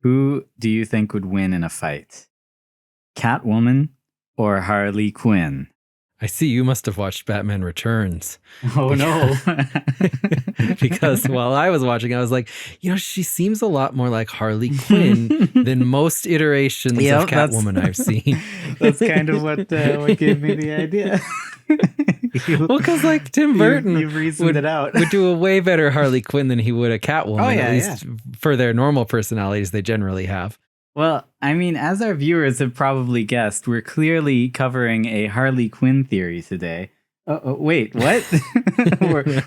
Who do you think would win in a fight? Catwoman or Harley Quinn? I see you must have watched Batman Returns. Oh, no. Because while I was watching, I was like, she seems a lot more like Harley Quinn than most iterations of Catwoman I've seen. That's kind of what gave me the idea. Well, because like Tim Burton you've reasoned it out. would do a way better Harley Quinn than he would a Catwoman, Oh, yeah, at least for their normal personalities they generally have. Well, I mean, as our viewers have probably guessed, we're clearly covering a Harley Quinn theory today. Wait, what?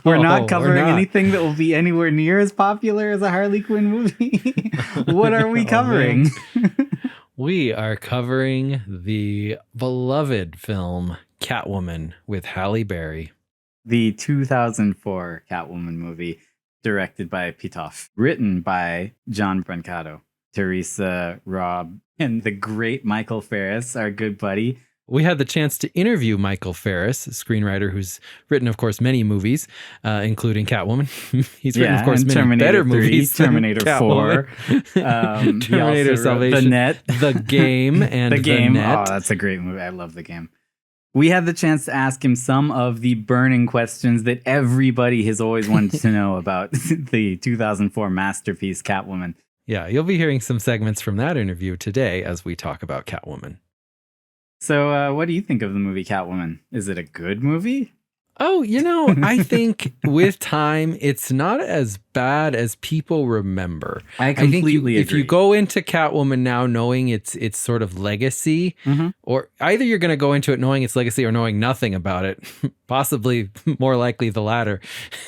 we're not covering anything that will be anywhere near as popular as a Harley Quinn movie? What are we covering? We are covering the beloved film Catwoman with Halle Berry. The 2004 Catwoman movie, directed by Pitoff, written by John Brancato. Teresa, Robb, and the great Michael Ferris, our good buddy. We had the chance to interview Michael Ferris, a screenwriter who's written, of course, many movies, including Catwoman. He's written, of course, many Terminator better 3, movies. Terminator 4. Terminator Salvation. The Net. The Game and The Game. Net. Oh, that's a great movie. I love The Game. We had the chance to ask him some of the burning questions that everybody has always wanted to know about the 2004 masterpiece Catwoman. Yeah, you'll be hearing some segments from that interview today as we talk about Catwoman. So what do you think of the movie Catwoman? Is it a good movie? Oh, I think with time, it's not as bad as people remember. I completely agree. If you go into Catwoman now knowing its sort of legacy, or either you're going to go into it knowing its legacy or knowing nothing about it, possibly more likely the latter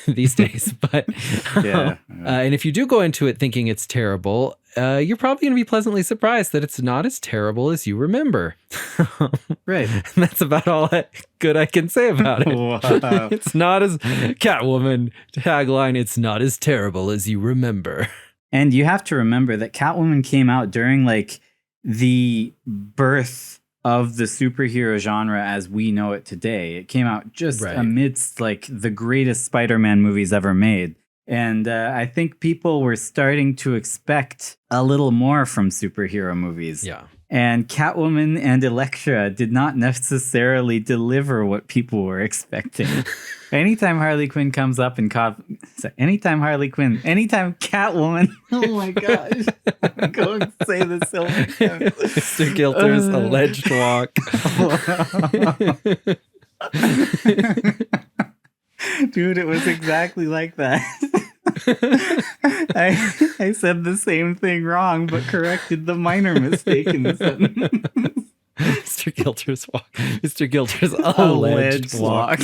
these days. But and if you do go into it thinking it's terrible, you're probably going to be pleasantly surprised that it's not as terrible as you remember. Right. And that's about all good I can say about it. Wow. It's not as Catwoman tagline, it's not as terrible as you remember. And you have to remember that Catwoman came out during like the birth of the superhero genre as we know it today. It came out just amidst like the greatest Spider-Man movies ever made. And I think people were starting to expect a little more from superhero movies. Yeah. And Catwoman and Elektra did not necessarily deliver what people were expecting. Anytime Catwoman, oh my gosh, I'm going to say this so many times. Mr. Gilter's alleged walk. Dude, it was exactly like that. I said the same thing wrong, but corrected the minor mistake in the sentence. Mr. Gilter's walk. Mr. Gilter's alleged walk.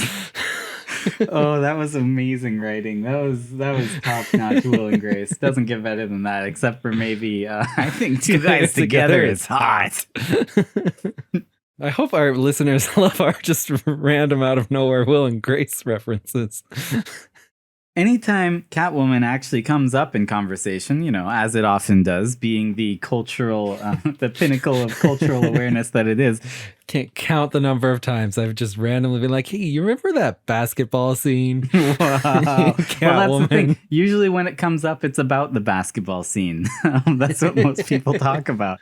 Oh, that was amazing writing. That was top-notch Will and Grace. Doesn't get better than that, except for maybe I think Two Guys Together is hot. I hope our listeners love our just random out of nowhere Will and Grace references. Anytime Catwoman actually comes up in conversation, as it often does, being the cultural, the pinnacle of cultural awareness that it is. Can't count the number of times I've just randomly been like, hey, you remember that basketball scene? Wow. Well, that's the thing. Usually when it comes up, it's about the basketball scene. That's what most people talk about.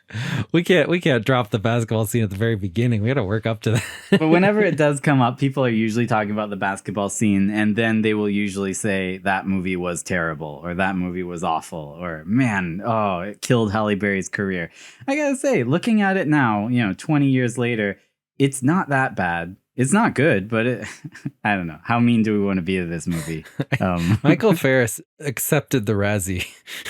We can't drop the basketball scene at the very beginning. We got to work up to that. But whenever it does come up, people are usually talking about the basketball scene, and then they will usually say that movie was terrible, or that movie was awful, or man, it killed Halle Berry's career. I gotta say, looking at it now, 20 years later, it's not that bad. It's not good, but I don't know. How mean do we want to be to this movie? Michael Ferris accepted the Razzie.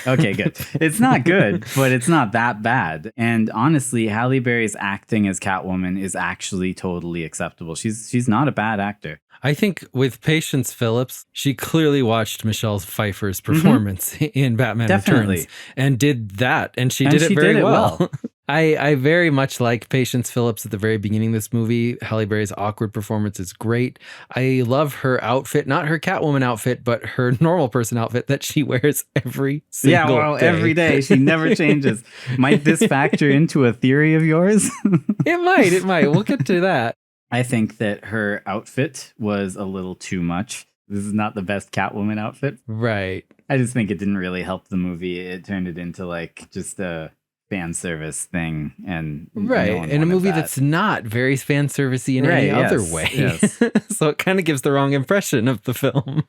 Okay, good. It's not good, but it's not that bad. And honestly, Halle Berry's acting as Catwoman is actually totally acceptable. She's not a bad actor. I think with Patience Phillips, she clearly watched Michelle Pfeiffer's performance in Batman Returns and did that. And she did it very well. I very much like Patience Phillips at the very beginning of this movie. Halle Berry's awkward performance is great. I love her outfit, not her Catwoman outfit, but her normal person outfit that she wears every single day. Every day. She never changes. Might this factor into a theory of yours? It might. We'll get to that. I think that her outfit was a little too much. this is not the best Catwoman outfit. Right. I just think it didn't really help the movie. It turned it into like just a fan service thing, and right, no one in a movie that. that's not very fan servicey in any other way. Yes. So it kind of gives the wrong impression of the film.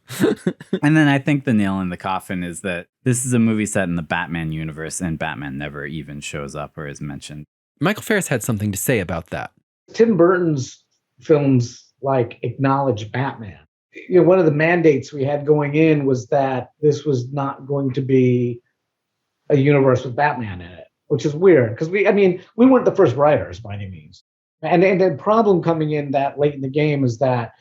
And then I think the nail in the coffin is that this is a movie set in the Batman universe, and Batman never even shows up or is mentioned. Michael Ferris had something to say about that. Tim Burton's films like acknowledge Batman. You know, one of the mandates we had going in was that this was not going to be a universe with Batman in it, which is weird because we weren't the first writers by any means. And the problem coming in that late in the game is that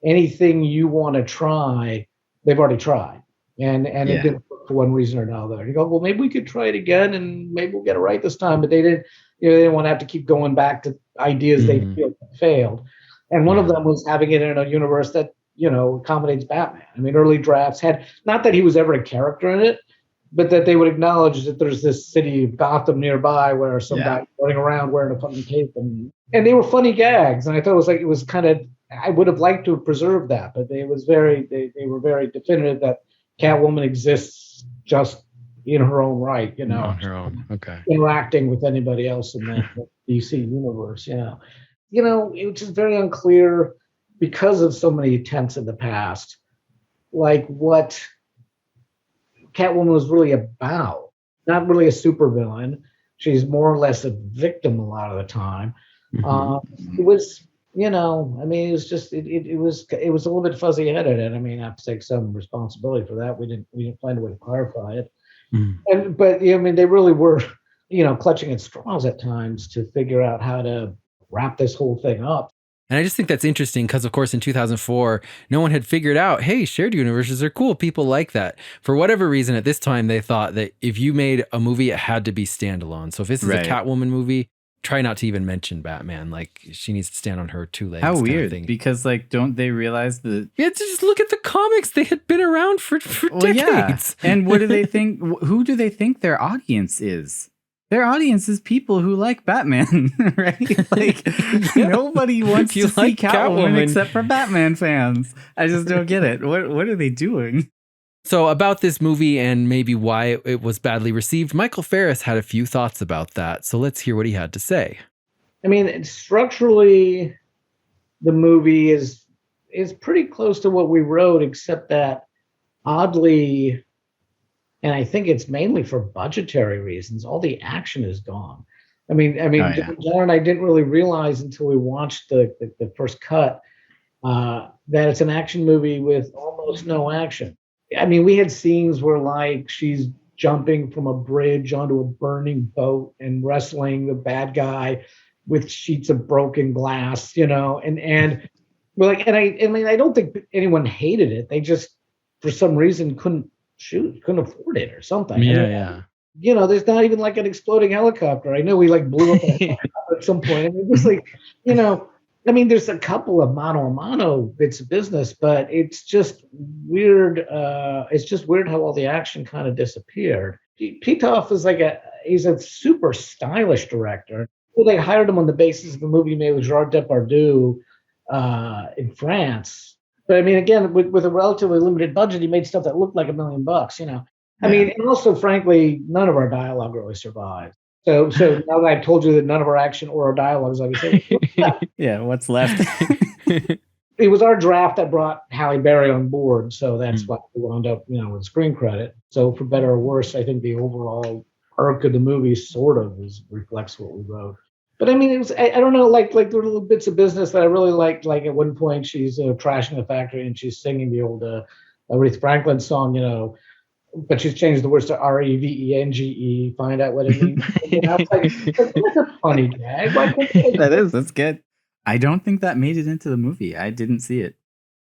anything you want to try, they've already tried. And it didn't work for one reason or another. You go, well, maybe we could try it again and maybe we'll get it right this time. But they didn't, they didn't want to have to keep going back to ideas they feel failed. And one of them was having it in a universe that, accommodates Batman. I mean, early drafts had, not that he was ever a character in it, but that they would acknowledge that there's this city of Gotham nearby where some guy running around wearing a fucking cape. And they were funny gags. And I thought it was kind of, I would have liked to have preserved that, but they were very definitive that Catwoman exists just in her own right, On her own, okay. Interacting with anybody else in the DC universe, it was just very unclear because of so many attempts in the past, like what Catwoman was really about. Not really a supervillain. She's more or less a victim a lot of the time. It was, it was just it was a little bit fuzzy headed, and I have to take some responsibility for that. We didn't find a way to clarify it. But they really were, clutching at straws at times to figure out how to wrap this whole thing up. And I just think that's interesting because, of course, in 2004, no one had figured out, hey, shared universes are cool. People like that. For whatever reason, at this time, they thought that if you made a movie, it had to be standalone. So if this is a Catwoman movie, try not to even mention Batman. Like, she needs to stand on her two legs. How weird. Because, don't they realize that... Yeah, just look at the comics. They had been around for decades. Yeah. And what do they think? Who do they think their audience is? Their audience is people who like Batman, right? Nobody wants to see Catwoman except for Batman fans. I just don't get it. What are they doing? So about this movie and maybe why it was badly received, Michael Ferris had a few thoughts about that. So let's hear what he had to say. Structurally, the movie is pretty close to what we wrote, except that oddly, and I think it's mainly for budgetary reasons, all the action is gone. John and I didn't really realize until we watched the first cut that it's an action movie with almost no action. We had scenes where she's jumping from a bridge onto a burning boat and wrestling the bad guy with sheets of broken glass, and we're I don't think anyone hated it. They just, for some reason, couldn't afford it or something. There's not even an exploding helicopter. I know we blew up a helicopter at some point. There's a couple of mano a mano bits of business, but it's just weird. It's just weird how all the action kind of disappeared. Pitoff is he's a super stylish director. Well, they hired him on the basis of the movie he made with Gerard Depardieu in France. But again, with a relatively limited budget, he made stuff that looked like $1 million, and also, frankly, none of our dialogue really survived. So now that I've told you that none of our action or our dialogues, I would say, what's left? It was our draft that brought Halle Berry on board, so that's why we wound up, with screen credit. So for better or worse, I think the overall arc of the movie sort of reflects what we wrote. But it was, I don't know, there were little bits of business that I really liked. At one point, she's trashing the factory and she's singing the old Aretha Franklin song, but she's changed the words to REVENGE, find out what it means. That's a funny gag. That's good. I don't think that made it into the movie. I didn't see it.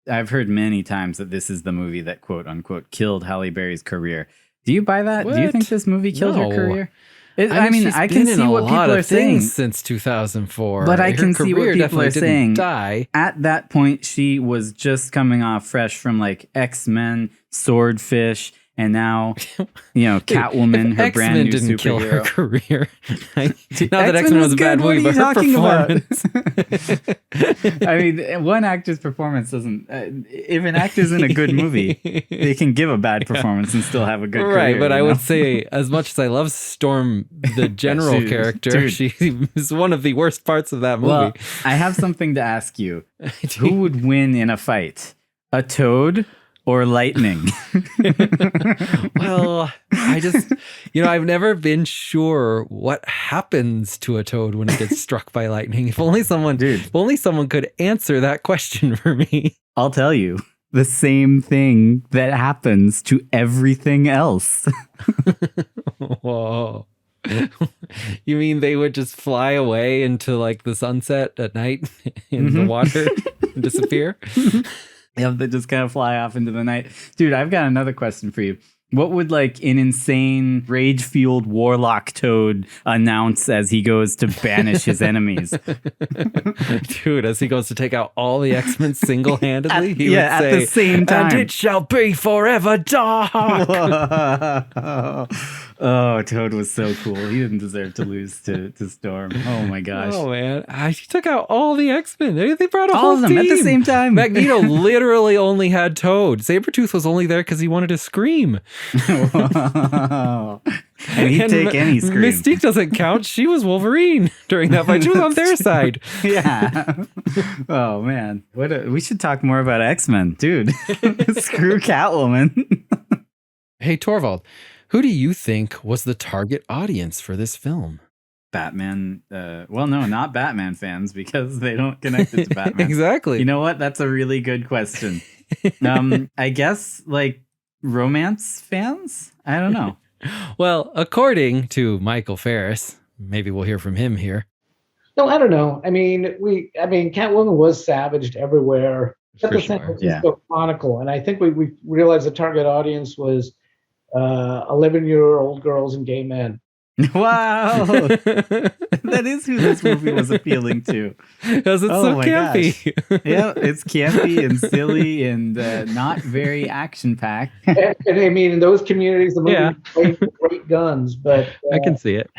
I've heard many times that this is the movie that, quote unquote, killed Halle Berry's career. Do you buy that? What? Do you think this movie killed her career? I can see what people are saying since 2004. But I can see what people are saying. Die. At that point, she was just coming off fresh from X-Men, Swordfish, And now, Catwoman, her brand new didn't superhero. Kill her career. Not that X-Men was a bad movie, but her performance. I mean, one actor's performance doesn't. If an actor's in a good movie, they can give a bad performance and still have a good career. Right, but I would say, as much as I love Storm, the general character, she is one of the worst parts of that movie. Well, I have something to ask you. Who would win in a fight? A toad or lightning? Well, I just, I've never been sure what happens to a toad when it gets struck by lightning. If only someone could answer that question for me. I'll tell you. The same thing that happens to everything else. Whoa. You mean they would just fly away into like the sunset at night in the water and disappear? Yeah, they just kind of fly off into the night. Dude, I've got another question for you. What would like an insane rage-fueled warlock toad announce as he goes to banish his enemies? Dude, as he goes to take out all the X-Men single-handedly, he would say, at the same time, "And it shall be forever dark." Oh, Toad was so cool. He didn't deserve to lose to Storm. Oh my gosh. Oh man, he took out all the X-Men. They brought a all whole of them team at the same time. Magneto literally only had Toad. Sabretooth was only there because he wanted to scream. Wow. And he'd take any scream. Mystique doesn't count. She was Wolverine during that fight. She was on their side. Yeah. Oh man, we should talk more about X-Men, dude. Screw Catwoman. Hey Torvald, who do you think was the target audience for this film? Batman. Well, no, not Batman fans because they don't connect it to Batman. Exactly. You know what? That's a really good question. I guess like romance fans? I don't know. Well, according to Michael Ferris, maybe we'll hear from him here. No, I don't know. I mean, Catwoman was savaged everywhere. At the San Francisco Chronicle, and I think we realized the target audience was 11-year-old girls and gay men. Wow. That is who this movie was appealing to. Because it's so campy. Yeah, it's campy and silly and not very action-packed. And I mean, in those communities, the movie played great guns, but... I can see it.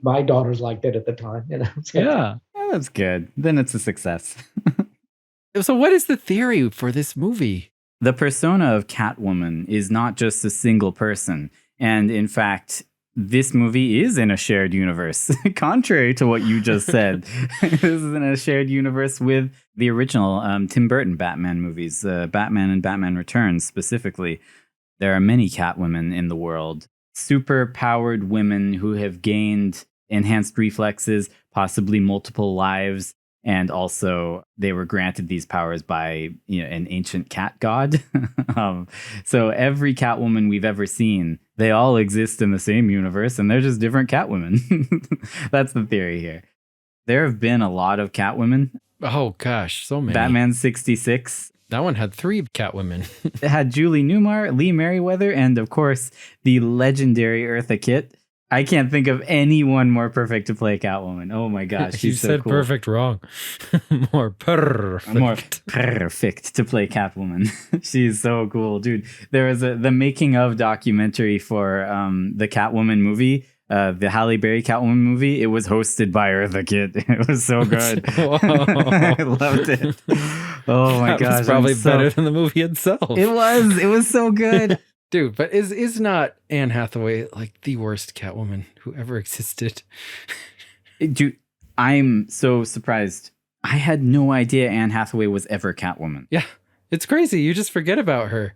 My daughters liked it at the time. Yeah, that's good. Then it's a success. So what is the theory for this movie? The persona of Catwoman is not just a single person. And in fact, this movie is in a shared universe, contrary to what you just said. This is in a shared universe with the original Tim Burton Batman movies, Batman and Batman Returns specifically. There are many Catwomen in the world, super-powered women who have gained enhanced reflexes, possibly multiple lives. And also, they were granted these powers by an ancient cat god. So every Catwoman we've ever seen, they all exist in the same universe, and they're just different Catwomen. That's the theory here. There have been a lot of Catwomen. Oh gosh, so many. Batman 66. That one had 3 Catwomen. It had Julie Newmar, Lee Merriweather, and of course, the legendary Eartha Kitt. I can't think of anyone more perfect to play Catwoman. Oh my gosh, she's so cool. You said perfect wrong. More perfect to play Catwoman. She's so cool, dude. There was the making of documentary for the Catwoman movie, the Halle Berry Catwoman movie. It was hosted by Eartha Kitt. It was so good. I loved it. Oh my gosh, was probably better than the movie itself. It was so good. Dude, but is not Anne Hathaway like the worst Catwoman who ever existed? Dude, I'm so surprised. I had no idea Anne Hathaway was ever Catwoman. Yeah, it's crazy. You just forget about her.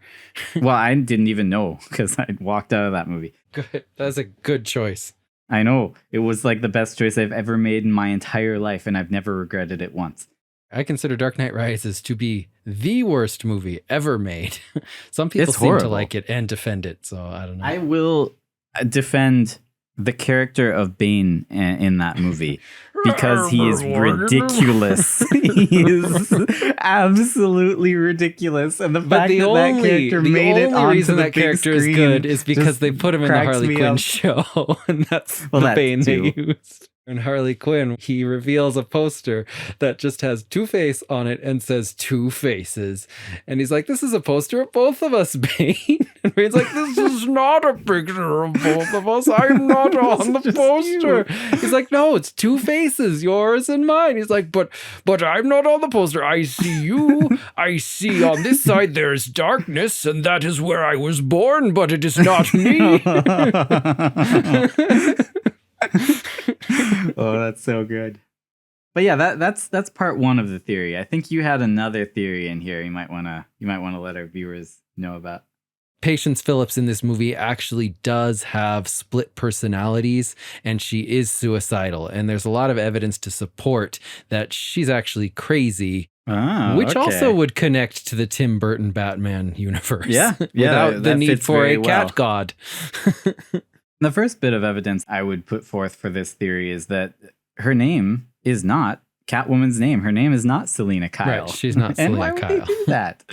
Well, I didn't even know because I walked out of that movie. Good. That's a good choice. I know. It was like the best choice I've ever made in my entire life, and I've never regretted it once. I consider Dark Knight Rises to be the worst movie ever made. Some people seem to like it and defend it, so I don't know. I will defend the character of Bane in that movie because he is ridiculous. He is absolutely ridiculous, and the fact that character made it onto the big screen. The only reason that character is good is because they put him in the Harley Quinn show, and that's the Bane they used. And Harley Quinn, he reveals a poster that just has Two-Face on it and says Two Faces. And he's like, this is a poster of both of us, Bane. And Bane's like, this is not a picture of both of us. I'm not on the poster. He's like, no, it's two faces, yours and mine. He's like, but I'm not on the poster. I see you. I see on this side there's darkness, and that is where I was born, but it is not me. Oh, that's so good. But yeah, that's part one of the theory. I think you had another theory in here you might want to let our viewers know about. Patience Phillips in this movie actually does have split personalities, and she is suicidal. And there's a lot of evidence to support that she's actually crazy. Which also would connect to the Tim Burton Batman universe. Yeah. Without the need for a cat god. The first bit of evidence I would put forth for this theory is that her name is not Catwoman's name. Her name is not Selina Kyle. Right, she's not Selina Kyle. And why would they do that?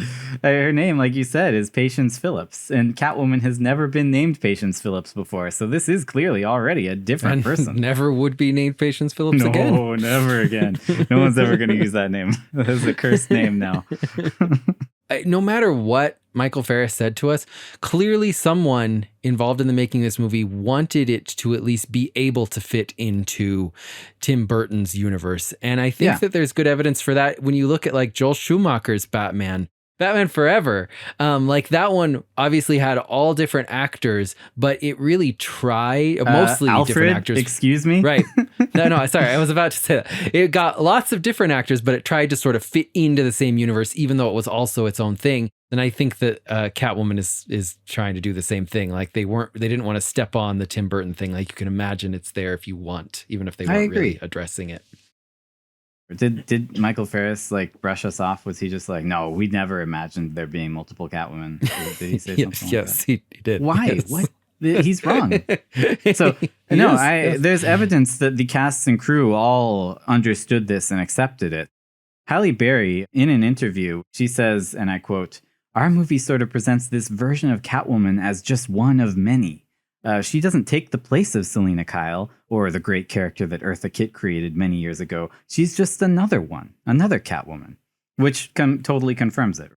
Her name, like you said, is Patience Phillips, and Catwoman has never been named Patience Phillips before, so this is clearly already a different person. Never would be named Patience Phillips again. No, never again. No one's ever going to use that name. That is a cursed name now. No matter what Michael Ferris said to us, clearly someone involved in the making of this movie wanted it to at least be able to fit into Tim Burton's universe. And I think that there's good evidence for that when you look at like Joel Schumacher's Batman Forever. Like that one obviously had all different actors, but it really tried mostly Alfred, different actors. Excuse me? Right. No, sorry. I was about to say that. It got lots of different actors, but it tried to sort of fit into the same universe, even though it was also its own thing. And I think that Catwoman is trying to do the same thing. Like they didn't want to step on the Tim Burton thing. Like you can imagine it's there if you want, even if they weren't really addressing it. Did Michael Ferris like brush us off? Was he just like, no, we never imagined there being multiple Catwomen? Did he say something? Yes, he did. Why? Yes. What? He's wrong. So there's evidence that the cast and crew all understood this and accepted it. Halle Berry, in an interview, she says, and I quote, "Our movie sort of presents this version of Catwoman as just one of many. She doesn't take the place of Selina Kyle or the great character that Eartha Kitt created many years ago. She's just another one, another Catwoman," which totally confirms it.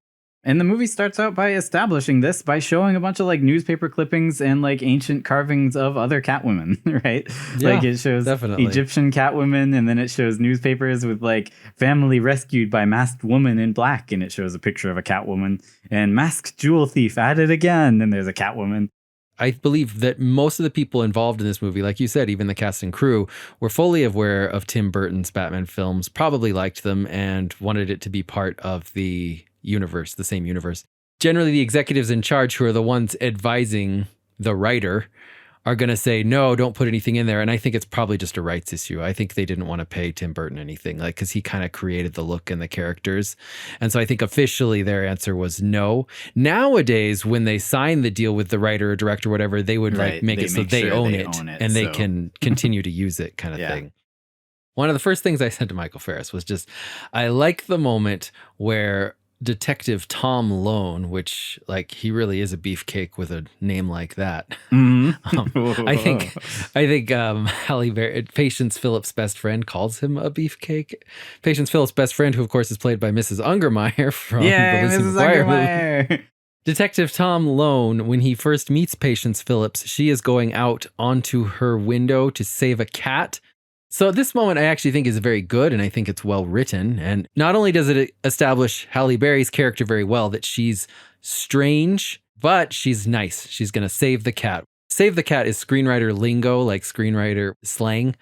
And the movie starts out by establishing this by showing a bunch of like newspaper clippings and like ancient carvings of other Catwomen, right? Yeah, like it shows definitely Egyptian Catwomen, and then it shows newspapers with like family rescued by masked woman in black, and it shows a picture of a Catwoman, and masked jewel thief at it again, and there's a Catwoman. I believe that most of the people involved in this movie, like you said, even the cast and crew, were fully aware of Tim Burton's Batman films, probably liked them, and wanted it to be part of the universe, the same universe. Generally, the executives in charge, who are the ones advising the writer, are going to say, no, don't put anything in there. And I think it's probably just a rights issue. I think they didn't want to pay Tim Burton anything, like, because he kind of created the look and the characters. And so I think officially their answer was no. Nowadays, when they sign the deal with the writer or director or whatever, they would like make it so they own it and they can continue to use it kind of thing. One of the first things I said to Michael Ferris was just, I like the moment where Detective Tom Lone, which like he really is a beefcake with a name like that. Mm-hmm. I think Halle Berry, Patience Phillips' best friend, calls him a beefcake. Patience Phillips' best friend, who of course is played by Mrs. Ungermeyer from the Lizzie McGuire movie. Detective Tom Lone, when he first meets Patience Phillips, she is going out onto her window to save a cat. So this moment I actually think is very good, and I think it's well written. And not only does it establish Halle Berry's character very well, that she's strange, but she's nice. She's going to save the cat. Save the cat is screenwriter lingo, like screenwriter slang,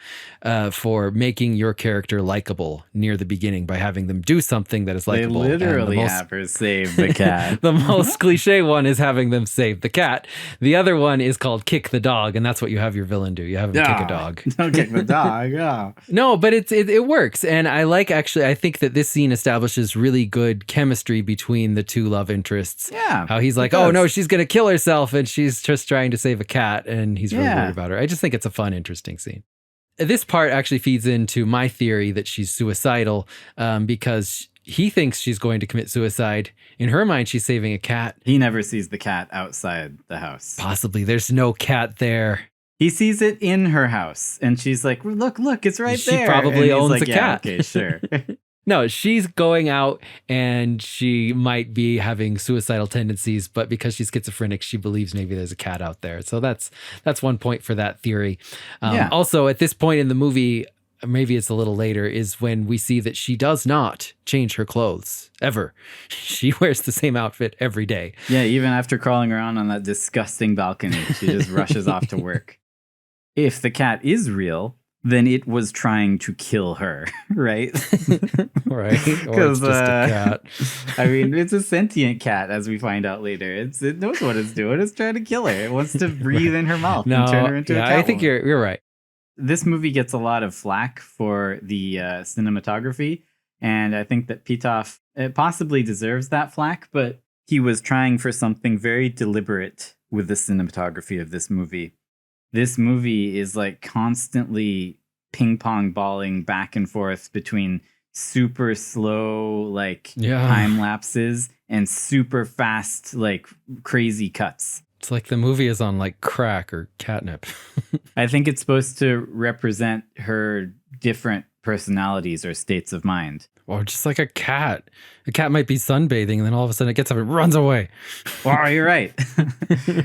for making your character likable near the beginning by having them do something that is likable. They literally have her save the cat. The most cliche one is having them save the cat. The other one is called kick the dog, and that's what you have your villain do. You have him kick a dog. Don't kick the dog. Oh. No, but it works. And I think that this scene establishes really good chemistry between the two love interests. Yeah. How he's like, oh no, she's going to kill herself, and she's just trying to save a cat, and he's really worried about her. I just think it's a fun, interesting scene. This part actually feeds into my theory that she's suicidal because he thinks she's going to commit suicide. In her mind, she's saving a cat. He never sees the cat outside the house. Possibly. There's no cat there. He sees it in her house, and she's like, look, it's right there. She probably owns like, a cat. Okay, sure. No, she's going out and she might be having suicidal tendencies, but because she's schizophrenic, she believes maybe there's a cat out there. So that's one point for that theory. Also, at this point in the movie, maybe it's a little later, is when we see that she does not change her clothes ever. She wears the same outfit every day. Yeah, even after crawling around on that disgusting balcony, she just rushes off to work. If the cat is real, then it was trying to kill her, right? Right. Or it's just a cat. I mean, it's a sentient cat, as we find out later. It knows what it's doing. It's trying to kill her. It wants to breathe in her mouth and turn her into a cat. I think you're right. This movie gets a lot of flack for the cinematography, and I think that Pitoff possibly deserves that flack, but he was trying for something very deliberate with the cinematography of this movie. This movie is like constantly ping pong balling back and forth between super slow, like time lapses and super fast, like crazy cuts. It's like the movie is on like crack or catnip. I think it's supposed to represent her different personalities or states of mind. Or just like a cat. A cat might be sunbathing and then all of a sudden it gets up and runs away. Oh, you're right.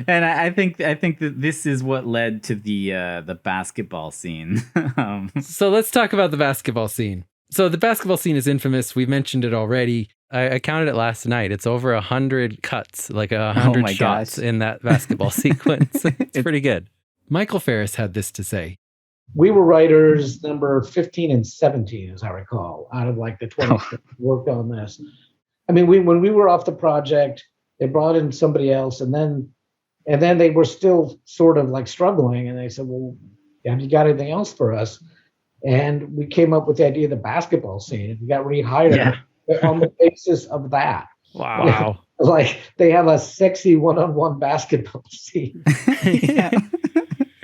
And I think that this is what led to the basketball scene. So let's talk about the basketball scene. So the basketball scene is infamous. We mentioned it already. I counted it last night. It's over 100 cuts, like 100 shots in that basketball sequence. It's pretty good. Michael Ferris had this to say. We were writers number 15 and 17, as I recall, out of like the 20 that worked on this. I mean, when we were off the project, they brought in somebody else, and then they were still sort of like struggling, and they said, well, have you got anything else for us? And we came up with the idea of the basketball scene. We got rehired on the basis of that. Wow. Like they have a sexy one-on-one basketball scene.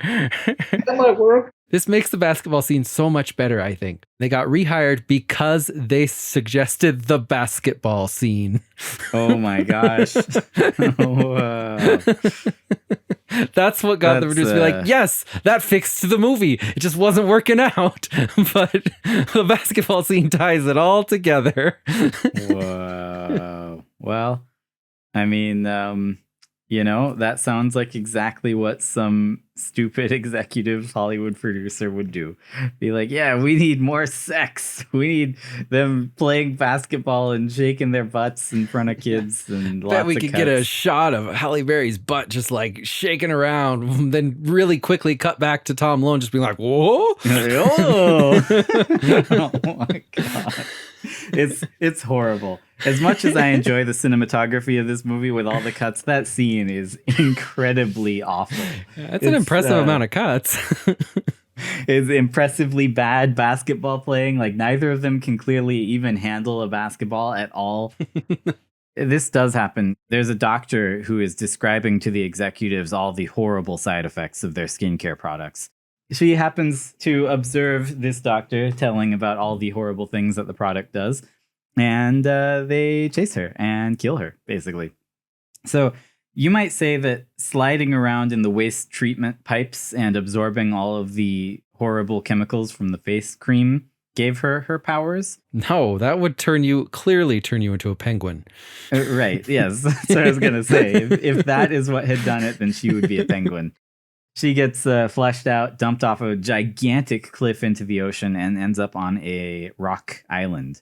That might work. This makes the basketball scene so much better, I think. They got rehired because they suggested the basketball scene. Oh my gosh. Wow. That's what got the producers to be like, yes, that fixed the movie. It just wasn't working out. But the basketball scene ties it all together. Whoa. Well, I mean, that sounds like exactly what some stupid executive Hollywood producer would do. Be like, yeah, we need more sex. We need them playing basketball and shaking their butts in front of kids and lots of Bet we could get a shot of Halle Berry's butt just like shaking around, then really quickly cut back to Tom Lone just being like, whoa. Oh my God. It's horrible. As much as I enjoy the cinematography of this movie with all the cuts, that scene is incredibly awful. That's an impressive amount of cuts. It's impressively bad basketball playing. Like neither of them can clearly even handle a basketball at all. This does happen. There's a doctor who is describing to the executives all the horrible side effects of their skincare products. She happens to observe this doctor telling about all the horrible things that the product does. And they chase her and kill her, basically. So you might say that sliding around in the waste treatment pipes and absorbing all of the horrible chemicals from the face cream gave her her powers. No, that would clearly turn you into a penguin. Right, yes. That's what I was going to say. If that is what had done it, then she would be a penguin. She gets flushed out, dumped off a gigantic cliff into the ocean, and ends up on a rock island.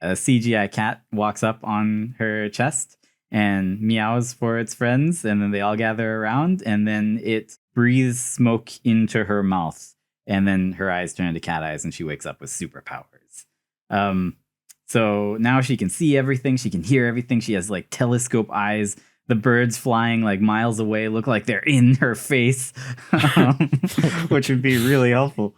A CGI cat walks up on her chest and meows for its friends, and then they all gather around, and then it breathes smoke into her mouth, and then her eyes turn into cat eyes, and she wakes up with superpowers. So now she can see everything, she can hear everything, she has like telescope eyes. The birds flying like miles away look like they're in her face, which would be really helpful.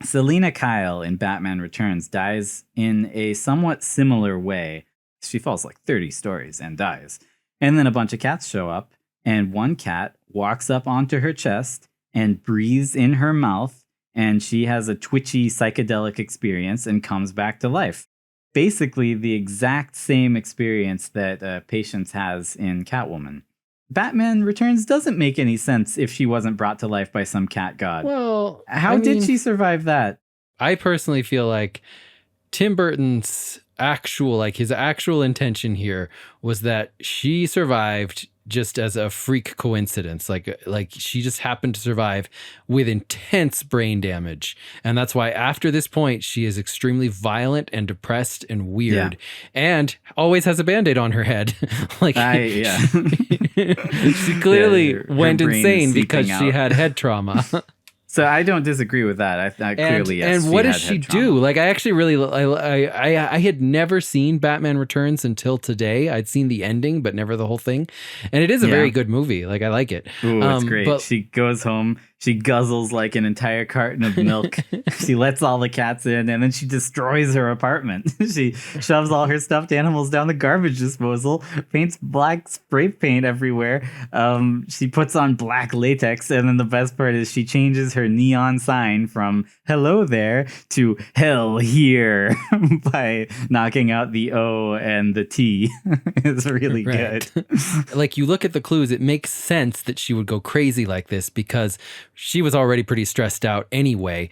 Selina Kyle in Batman Returns dies in a somewhat similar way. She falls like 30 stories and dies. And then a bunch of cats show up, and one cat walks up onto her chest and breathes in her mouth, and she has a twitchy psychedelic experience and comes back to life. Basically the exact same experience that Patience has in Catwoman. Batman Returns doesn't make any sense if she wasn't brought to life by some cat god. Well, how did she survive that? I personally feel like Tim Burton's his actual intention here was that she survived just as a freak coincidence. Like she just happened to survive with intense brain damage. And that's why after this point, she is extremely violent and depressed and weird and always has a Band-Aid on her head. She clearly went insane because she had head trauma. So I don't disagree with that. I clearly, yes. And what does she do? Like, I actually really, I had never seen Batman Returns until today. I'd seen the ending, but never the whole thing. And it is a very good movie. Like, I like it. Ooh, it's great. But she goes home. She guzzles like an entire carton of milk. She lets all the cats in, and then she destroys her apartment. She shoves all her stuffed animals down the garbage disposal, paints black spray paint everywhere. She puts on black latex, and then the best part is she changes her neon sign from "Hello there" to "Hell here" by knocking out the O and the T. It's really good. Like, you look at the clues, it makes sense that she would go crazy like this because she was already pretty stressed out anyway.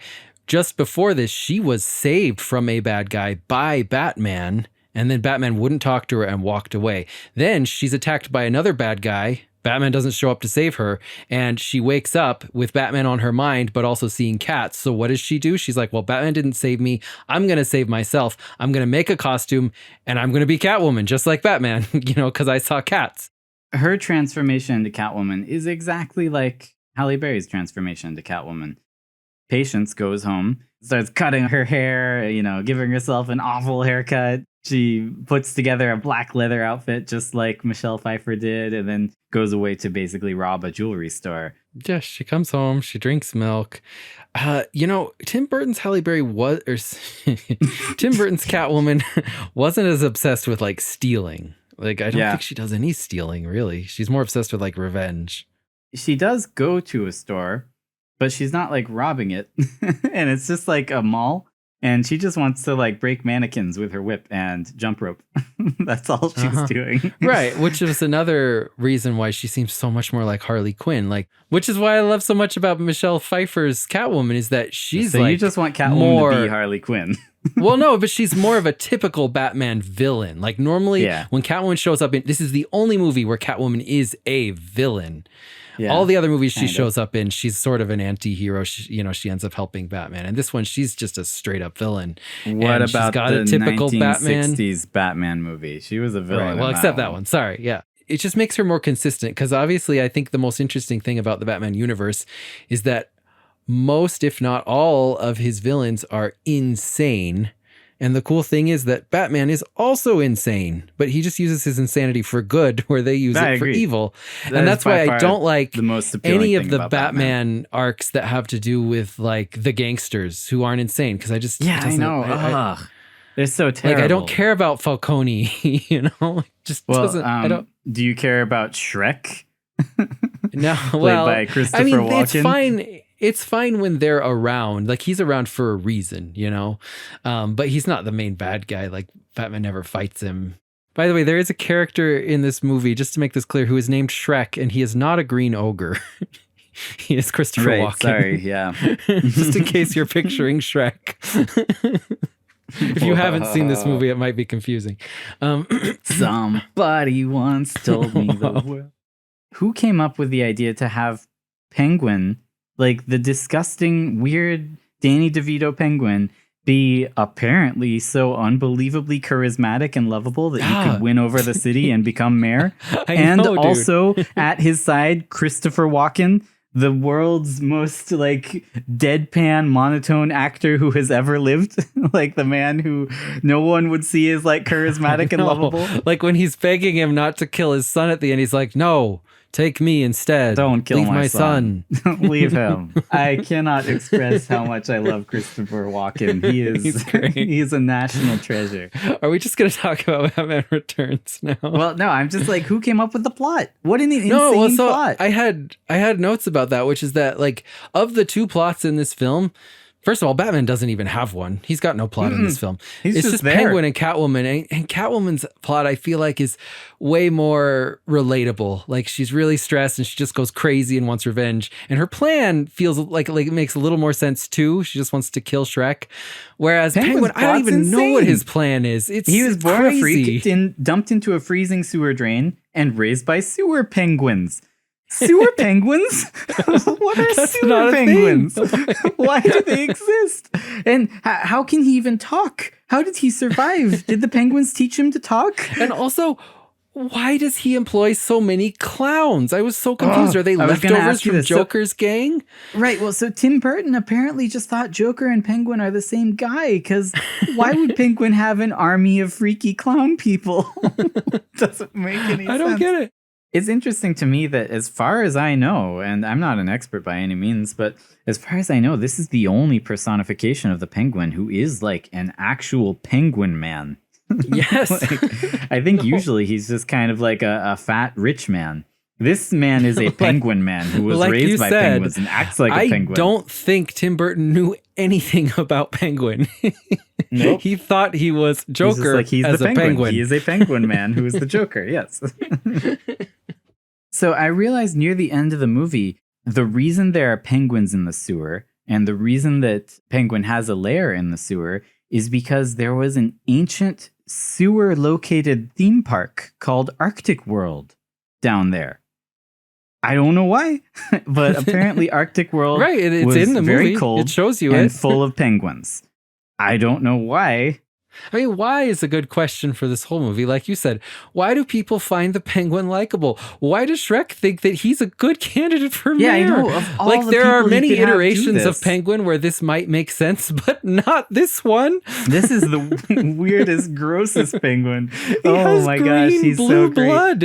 Just before this, she was saved from a bad guy by Batman, and then Batman wouldn't talk to her and walked away. Then she's attacked by another bad guy. Batman doesn't show up to save her, and she wakes up with Batman on her mind, but also seeing cats. So what does she do? She's like, well, Batman didn't save me. I'm going to save myself. I'm going to make a costume, and I'm going to be Catwoman, just like Batman, because I saw cats. Her transformation into Catwoman is exactly like Halle Berry's transformation into Catwoman. Patience goes home, starts cutting her hair, giving herself an awful haircut. She puts together a black leather outfit just like Michelle Pfeiffer did, and then goes away to basically rob a jewelry store. Yeah, she comes home, she drinks milk. Tim Burton's Halle Berry Tim Burton's Catwoman wasn't as obsessed with like stealing. Like, I don't think she does any stealing, really. She's more obsessed with like revenge. She does go to a store, but she's not like robbing it. And it's just like a mall. And she just wants to like break mannequins with her whip and jump rope. That's all she's doing. Right. Which is another reason why she seems so much more like Harley Quinn. Like, which is why I love so much about Michelle Pfeiffer's Catwoman is that she's so you just want Catwoman to be Harley Quinn. Well, no, but she's more of a typical Batman villain. Like normally when Catwoman shows up this is the only movie where Catwoman is a villain. Yeah, all the other movies she shows up in, she's sort of an anti-hero. She ends up helping Batman. And this one, she's just a straight up villain. What about the typical 1960s Batman movie? She was a villain. Right. Well, except that one. Sorry. Yeah. It just makes her more consistent because obviously I think the most interesting thing about the Batman universe is that most, if not all, of his villains are insane. And the cool thing is that Batman is also insane, but he just uses his insanity for good where they use it for evil. And that's why I don't like any of the Batman arcs that have to do with like the gangsters who aren't insane. Because I just, I know. They're so terrible. Like, I don't care about Falcone, do you care about Shrek? No, well, played by Christopher Walken? It's fine. It's fine when they're around. Like, he's around for a reason, but he's not the main bad guy. Like, Batman never fights him. By the way, there is a character in this movie, just to make this clear, who is named Shrek, and he is not a green ogre. He is Christopher Walken. Sorry, yeah. Just in case you're picturing Shrek. If you haven't seen this movie, it might be confusing. Somebody once told me the world. Who came up with the idea to have Penguin, like the disgusting, weird Danny DeVito Penguin, be apparently so unbelievably charismatic and lovable that you could win over the city and become mayor? Also at his side, Christopher Walken, the world's most like deadpan monotone actor who has ever lived. Like the man who no one would see as like charismatic and lovable. Like when he's begging him not to kill his son at the end, he's like, no, take me instead. Don't kill my son. Leave him. I cannot express how much I love Christopher Walken. He's a national treasure. Are we just going to talk about Batman Returns now? Well, no, I'm just like, who came up with the plot? What an insane plot. I had notes about that, which is that like of the two plots in this film, First of all, Batman doesn't even have one. He's got no plot in this film. It's just there. Penguin and Catwoman. And Catwoman's plot, I feel like, is way more relatable. Like, she's really stressed and she just goes crazy and wants revenge. And her plan feels like it makes a little more sense too. She just wants to kill Shrek. Whereas Penguin, I don't even know what his plan is. He was born crazy. a freak, dumped into a freezing sewer drain, and raised by sewer penguins. Sewer penguins? What are sewer penguins? Why do they exist? And how can he even talk? How did he survive? Did the penguins teach him to talk? And also, why does he employ so many clowns? I was so confused. Are they leftovers from Joker's gang? Right. Well, so Tim Burton apparently just thought Joker and Penguin are the same guy, because why would Penguin have an army of freaky clown people? Doesn't make any sense. I don't get it. It's interesting to me that, as far as I know, and I'm not an expert by any means, but as far as I know, this is the only personification of the Penguin who is like an actual penguin man. Yes. I think usually he's just kind of like a fat rich man. This man is a penguin man who was raised by penguins and acts like a penguin. I don't think Tim Burton knew anything about Penguin. Nope. He thought he was Joker he's as the a penguin. He is a penguin man who is the Joker, yes. So I realized near the end of the movie, the reason there are penguins in the sewer and the reason that Penguin has a lair in the sewer is because there was an ancient sewer-located theme park called Arctic World down there. I don't know why, but apparently Arctic World it's was in the very movie. cold It shows you and it. full of penguins. I don't know why. I mean, why is a good question for this whole movie. Like you said, why do people find the Penguin likable? Why does Shrek think that he's a good candidate for mayor? I know. Of all like, the there are people many you could have do iterations of this. Penguin where this might make sense, but not this one. This is the weirdest, grossest penguin. He has my green, gosh, he's blue so great. blood.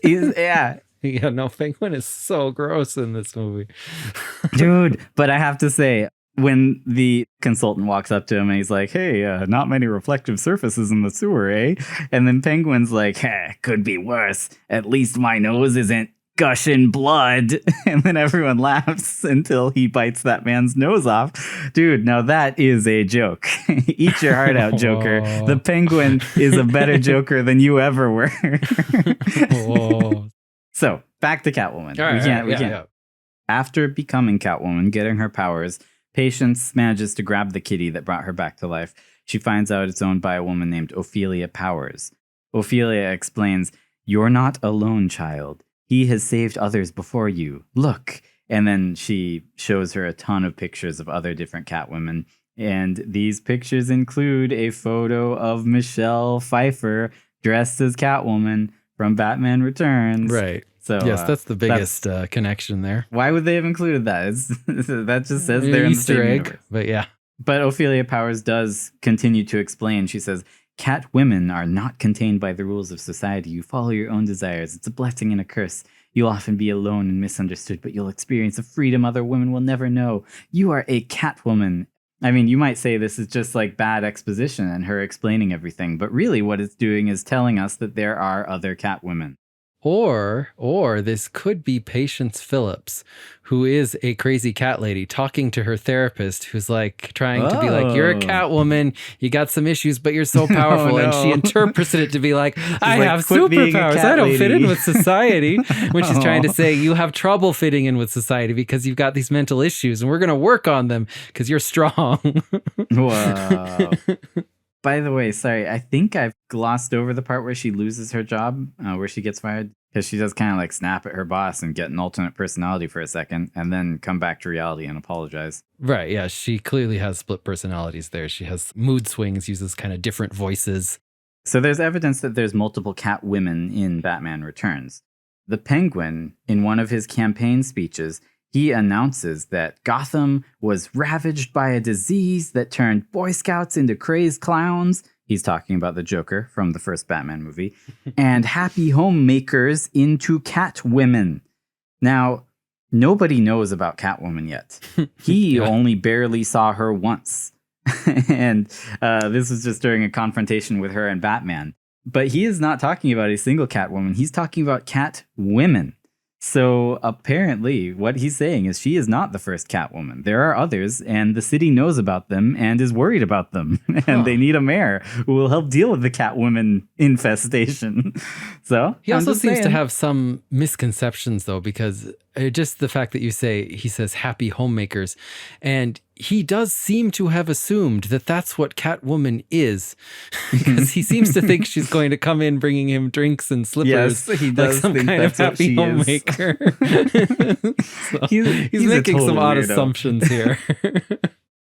Yeah. Yeah, no, Penguin is so gross in this movie. Dude, but I have to say, when the consultant walks up to him and he's like, hey, not many reflective surfaces in the sewer, eh? And then Penguin's like, could be worse. At least my nose isn't gushing blood. And then everyone laughs until he bites that man's nose off. Dude, now that is a joke. Eat your heart out, Joker. The Penguin is a better Joker than you ever were. So, back to Catwoman. We can't. After becoming Catwoman, getting her powers, Patience manages to grab the kitty that brought her back to life. She finds out it's owned by a woman named Ophelia Powers. Ophelia explains, "You're not alone, child. He has saved others before you. Look." And then she shows her a ton of pictures of other different Catwomen. And these pictures include a photo of Michelle Pfeiffer dressed as Catwoman from Batman Returns. Right. So yes, that's the biggest connection there. Why would they have included that? That just says they're in the Easter same egg, universe. but yeah. But Ophelia Powers does continue to explain. She says, "Cat women are not contained by the rules of society. You follow your own desires. It's a blessing and a curse. You'll often be alone and misunderstood, but you'll experience a freedom other women will never know. You are a Catwoman." I mean, you might say this is just like bad exposition and her explaining everything, but really what it's doing is telling us that there are other Catwomen. Or this could be Patience Phillips, who is a crazy cat lady talking to her therapist, who's like trying to be like, "You're a Catwoman, you got some issues, but you're so powerful." And she interprets it to be like, "I have superpowers. I don't fit in with society." When she's trying to say, "You have trouble fitting in with society because you've got these mental issues, and we're going to work on them because you're strong." Whoa. By the way, sorry, I think I've glossed over the part where she loses her job, where she gets fired, because she does kind of like snap at her boss and get an alternate personality for a second and then come back to reality and apologize. Right, yeah, she clearly has split personalities there. She has mood swings, uses kind of different voices. So there's evidence that there's multiple Catwomen in Batman Returns. The Penguin, in one of his campaign speeches, he announces that Gotham was ravaged by a disease that turned Boy Scouts into crazed clowns. He's talking about the Joker from the first Batman movie. And happy homemakers into Catwomen. Now, nobody knows about Catwoman yet. He only barely saw her once. And this was just during a confrontation with her and Batman. But he is not talking about a single Catwoman. He's talking about Catwomen. So apparently what he's saying is she is not the first Catwoman. There are others, and the city knows about them and is worried about them. And they need a mayor who will help deal with the Catwoman infestation. So he also seems to have some misconceptions, though, because just the fact that he says happy homemakers, and he does seem to have assumed that that's what Catwoman is, because he seems to think she's going to come in bringing him drinks and slippers. Yes, he does like some think kind that's of happy homemaker. So he's making some odd assumptions here.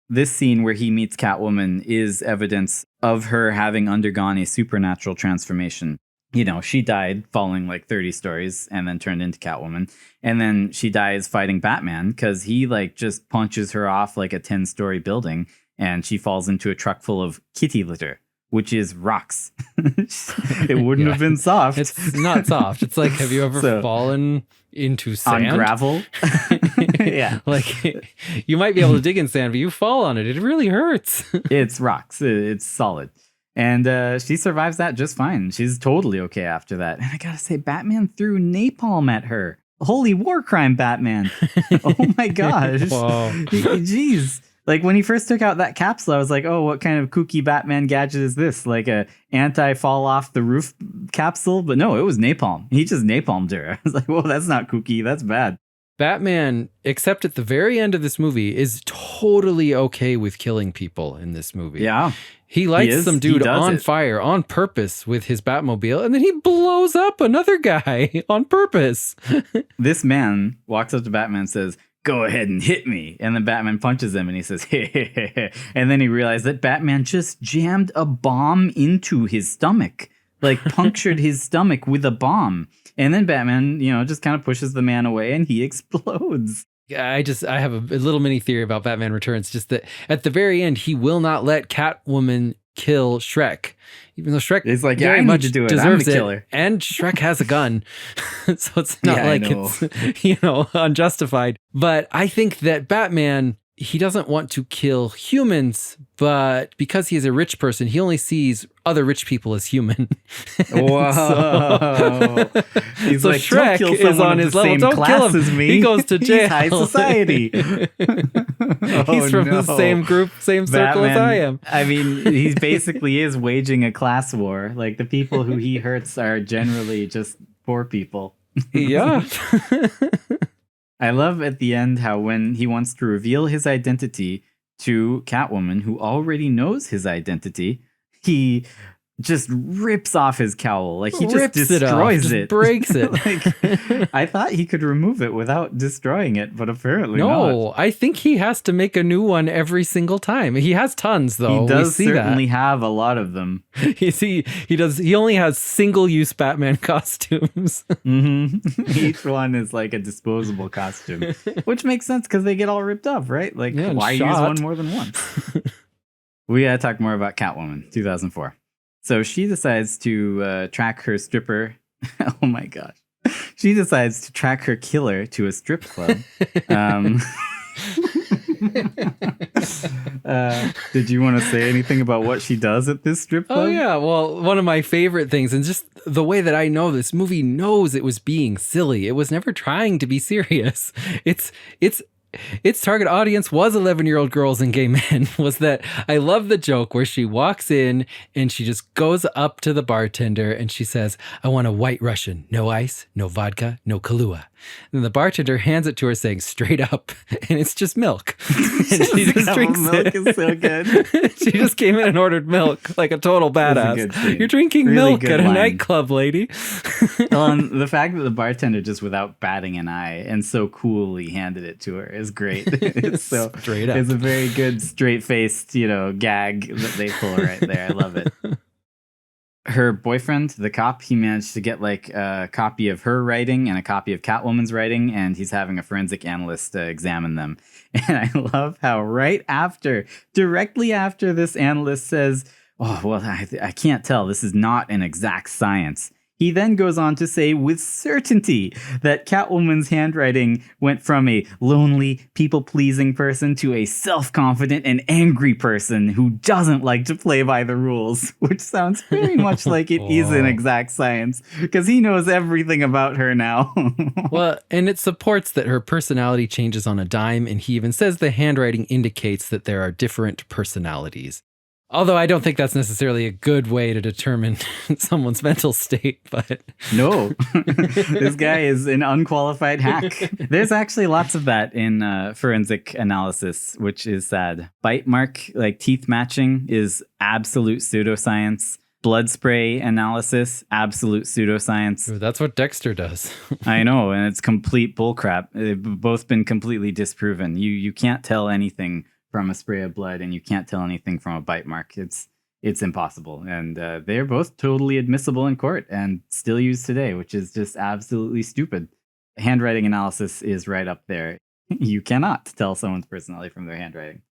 This scene where he meets Catwoman is evidence of her having undergone a supernatural transformation. You know, she died falling like 30 stories and then turned into Catwoman. And then she dies fighting Batman because he like just punches her off like a 10-story building and she falls into a truck full of kitty litter, which is rocks. It wouldn't have been soft. It's not soft. It's like, have you ever fallen into sand? On gravel? Yeah. Like, you might be able to dig in sand, but you fall on it. It really hurts. It's rocks. It's solid. And she survives that just fine. She's totally okay after that. And I gotta say, Batman threw napalm at her. Holy war crime, Batman. Oh my gosh. Whoa. Jeez. Like when he first took out that capsule, I was like, oh, what kind of kooky Batman gadget is this? Like a anti-fall off the roof capsule? But no, it was napalm. He just napalmed her. I was like, whoa, that's not kooky. That's bad. Batman, except at the very end of this movie, is totally okay with killing people in this movie. Yeah. He lights some dude on fire on purpose with his Batmobile, and then he blows up another guy on purpose. This man walks up to Batman and says, go ahead and hit me. And then Batman punches him and he says, hey. And then he realized that Batman just jammed a bomb into his stomach, like punctured his stomach with a bomb. And then Batman, just kind of pushes the man away and he explodes. I have a little mini theory about Batman Returns, just that at the very end, he will not let Catwoman kill Shrek, even though Shrek is like, very much to do it. deserves I'm the killer. It. And Shrek has a gun. So it's not like it's, unjustified. But I think that Batman, he doesn't want to kill humans, but because he is a rich person, he only sees other rich people as human. Whoa. He's so like, Shrek don't kill is on his level. Don't kill him. As me. He goes to jail. He's high society. He's from the same group, same circle as I am. I mean, he basically is waging a class war. Like the people who he hurts are generally just poor people. Yeah. I love at the end how when he wants to reveal his identity to Catwoman, who already knows his identity, he just rips off his cowl. Like he just destroys it. Breaks it. Like, I thought he could remove it without destroying it, but apparently not. No, I think he has to make a new one every single time. He has tons, though. He does certainly have a lot of them. You see, he does. He only has single-use Batman costumes. Mm-hmm. Each one is like a disposable costume, which makes sense because they get all ripped off, right? Like, why use one more than once? We gotta talk more about Catwoman, 2004. So she decides to track her stripper. Oh my gosh. She decides to track her killer to a strip club. Did you want to say anything about what she does at this strip club? Oh, yeah. Well, one of my favorite things, and just the way that I know this movie knows it was being silly. It was never trying to be serious. Its target audience was 11-year-old girls and gay men. Was that I love the joke where she walks in and she just goes up to the bartender and she says, I want a white Russian, no ice, no vodka, no Kahlua. And the bartender hands it to her saying straight up, and it's just milk. And she just drinks milk it. Is so good. She just came in and ordered milk like a total badass. You're drinking really milk at a nightclub, lady. The fact that the bartender just without batting an eye and so coolly handed it to her is great. It's so straight up. It's a very good straight-faced, gag that they pull right there. I love it. Her boyfriend, the cop, he managed to get like a copy of her writing and a copy of Catwoman's writing, and he's having a forensic analyst examine them. And I love how directly after this analyst says, oh, well, I can't tell. This is not an exact science. He then goes on to say with certainty that Catwoman's handwriting went from a lonely, people-pleasing person to a self-confident and angry person who doesn't like to play by the rules, which sounds very much like it is an exact science, because he knows everything about her now. Well, and it supports that her personality changes on a dime, and he even says the handwriting indicates that there are different personalities. Although I don't think that's necessarily a good way to determine someone's mental state, but... No, this guy is an unqualified hack. There's actually lots of that in forensic analysis, which is sad. Bite mark, like teeth matching, is absolute pseudoscience. Blood spray analysis, absolute pseudoscience. Ooh, that's what Dexter does. I know, and it's complete bullcrap. They've both been completely disproven. You can't tell anything from a spray of blood, and you can't tell anything from a bite mark. It's impossible. And they're both totally admissible in court and still used today, which is just absolutely stupid. Handwriting analysis is right up there. You cannot tell someone's personality from their handwriting.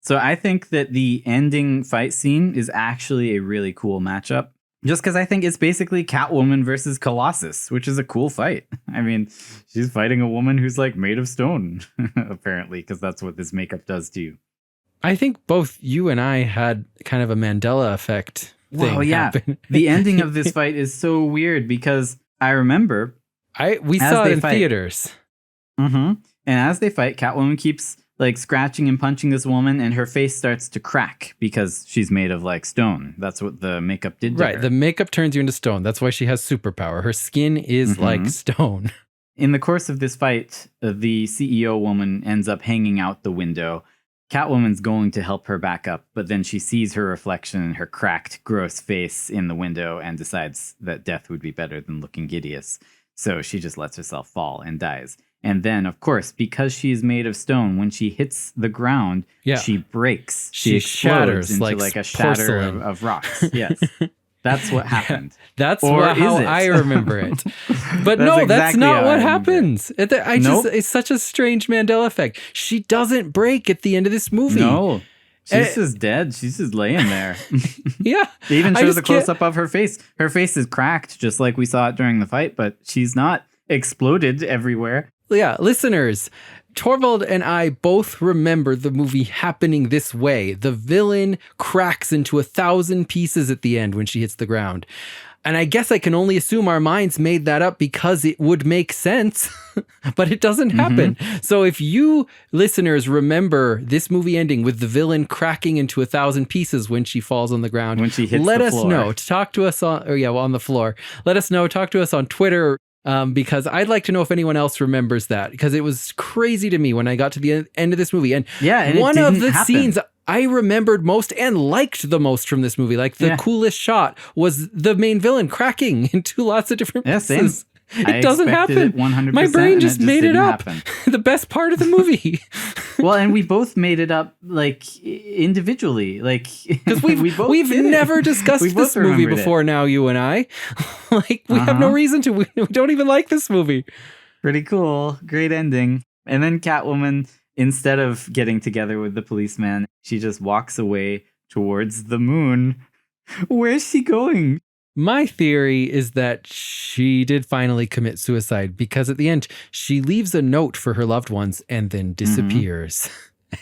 So I think that the ending fight scene is actually a really cool matchup. Just because I think it's basically Catwoman versus Colossus, which is a cool fight. I mean, she's fighting a woman who's like made of stone, apparently, because that's what this makeup does to you. I think both you and I had kind of a Mandela effect thing happen. The ending of this fight is so weird because I remember... we saw it in theaters. Mm-hmm. And as they fight, Catwoman keeps like scratching and punching this woman, and her face starts to crack because she's made of like stone. That's what the makeup did to her. Right, the makeup turns you into stone. That's why she has superpower. Her skin is like stone. In the course of this fight, the CEO woman ends up hanging out the window. Catwoman's going to help her back up, but then she sees her reflection in her cracked, gross face in the window and decides that death would be better than looking hideous. So she just lets herself fall and dies. And then, of course, because she is made of stone, when she hits the ground, she breaks. She explodes into like a shatter of rocks. Yes. That's what happened. That's how I remember it. But no, that's not what happens. It's such a strange Mandela effect. She doesn't break at the end of this movie. No. She's just dead. She's just laying there. Yeah. They even shows a close-up of her face. Her face is cracked, just like we saw it during the fight, but she's not exploded everywhere. Yeah, listeners, Torvald and I both remember the movie happening this way. The villain cracks into 1,000 pieces at the end when she hits the ground. And I guess I can only assume our minds made that up because it would make sense, but it doesn't happen. So if you listeners remember this movie ending with the villain cracking into 1,000 pieces when she falls on the ground, when she hits let the us floor. know. Talk to us on the floor. Let us know. Talk to us on Twitter. Because I'd like to know if anyone else remembers that, because it was crazy to me when I got to the end of this movie. And one of the scenes I remembered most and liked the most from this movie, like the coolest shot, was the main villain cracking into lots of different pieces. It doesn't happen. 100%, my brain just made it up. The best part of the movie. Well, and we both made it up like individually, like because we've never discussed this movie before. Now you and I, like we have no reason to. We don't even like this movie. Pretty cool, great ending. And then Catwoman, instead of getting together with the policeman, she just walks away towards the moon. Where's she going? My theory is that she did finally commit suicide because at the end, she leaves a note for her loved ones and then disappears.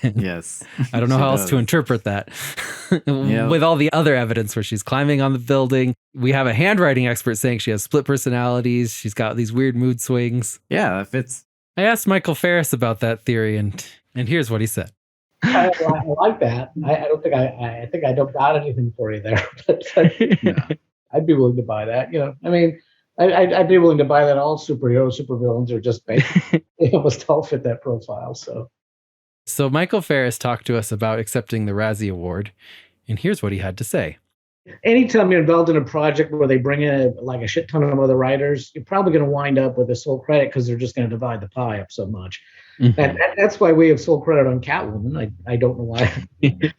Yes. I don't know how else to interpret that. With all the other evidence where she's climbing on the building. We have a handwriting expert saying she has split personalities. She's got these weird mood swings. Yeah, that fits. I asked Michael Ferris about that theory and here's what he said. I like that. I think I don't got anything for you there. But I'd be willing to buy that. You know, I mean, I'd be willing to buy that all supervillains are just basic. They almost all fit that profile. So Michael Ferris talked to us about accepting the Razzie Award, and here's what he had to say. Anytime you're involved in a project where they bring in a shit ton of other writers, you're probably going to wind up with a sole credit because they're just going to divide the pie up so much. Mm-hmm. And that's why we have sole credit on Catwoman. I don't know why.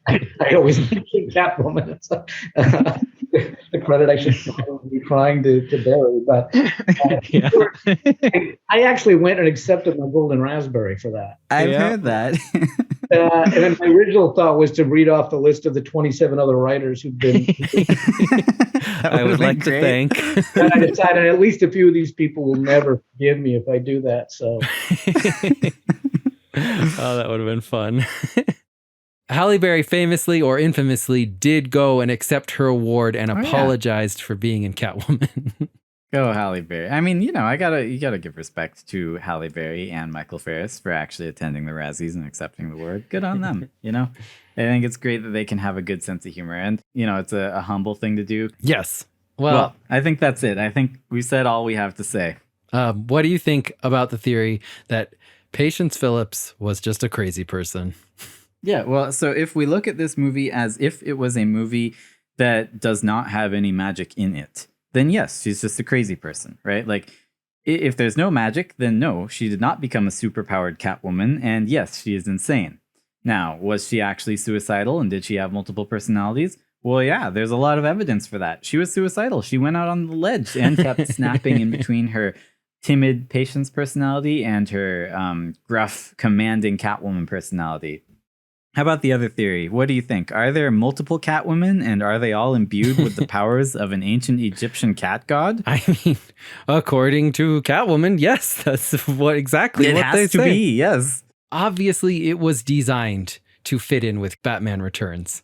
I always keep Catwoman. It's the credit I should be trying to bury. But I actually went and accepted my golden raspberry for that. I've heard that. And then my original thought was to read off the list of the 27 other writers who've been. I would like to thank. And I decided at least a few of these people will never forgive me if I do that. So. Oh, that would have been fun. Halle Berry famously or infamously did go and accept her award and apologized for being in Catwoman. Go Halle Berry. I mean, you gotta give respect to Halle Berry and Michael Ferris for actually attending the Razzies and accepting the award. Good on them. I think it's great that they can have a good sense of humor, and it's a humble thing to do. Yes. Well, I think that's it. I think we said all we have to say. What do you think about the theory that Patience Phillips was just a crazy person? Yeah, well, so if we look at this movie as if it was a movie that does not have any magic in it, then yes, she's just a crazy person, right? Like, if there's no magic, then no, she did not become a superpowered Catwoman, and yes, she is insane. Now, was she actually suicidal, and did she have multiple personalities? Well, yeah, there's a lot of evidence for that. She was suicidal. She went out on the ledge and kept snapping in between her timid Patience personality and her gruff, commanding Catwoman personality. How about the other theory? What do you think? Are there multiple Catwomen, and are they all imbued with the powers of an ancient Egyptian cat god? I mean, according to Catwoman, yes, that's exactly what they say. It has to be, yes. Obviously, it was designed to fit in with Batman Returns.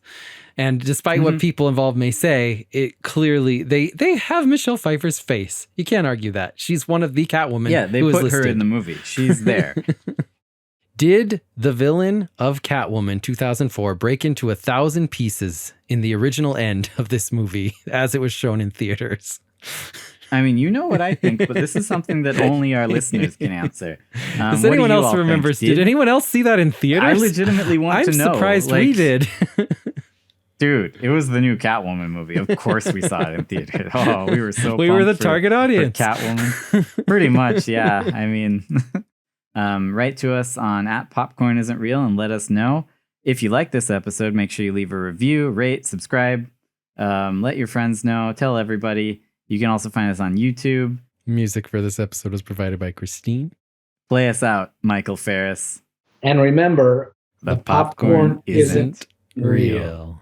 And despite what people involved may say, it clearly, they have Michelle Pfeiffer's face. You can't argue that. She's one of the Catwoman. Yeah, they put her in the movie. She's there. Did the villain of Catwoman 2004 break into 1,000 pieces in the original end of this movie as it was shown in theaters? I mean, you know what I think, but this is something that only our listeners can answer. Does anyone else remember? Did anyone else see that in theaters? I legitimately want to know. I'm surprised we did. Dude, it was the new Catwoman movie. Of course we saw it in theater. Oh, we were so We were the target audience. Catwoman. Pretty much, yeah. I mean, write to us on @popcornisn'treal and let us know. If you like this episode, make sure you leave a review, rate, subscribe. Let your friends know. Tell everybody. You can also find us on YouTube. Music for this episode was provided by Christine. Play us out, Michael Ferris. And remember, the popcorn isn't real.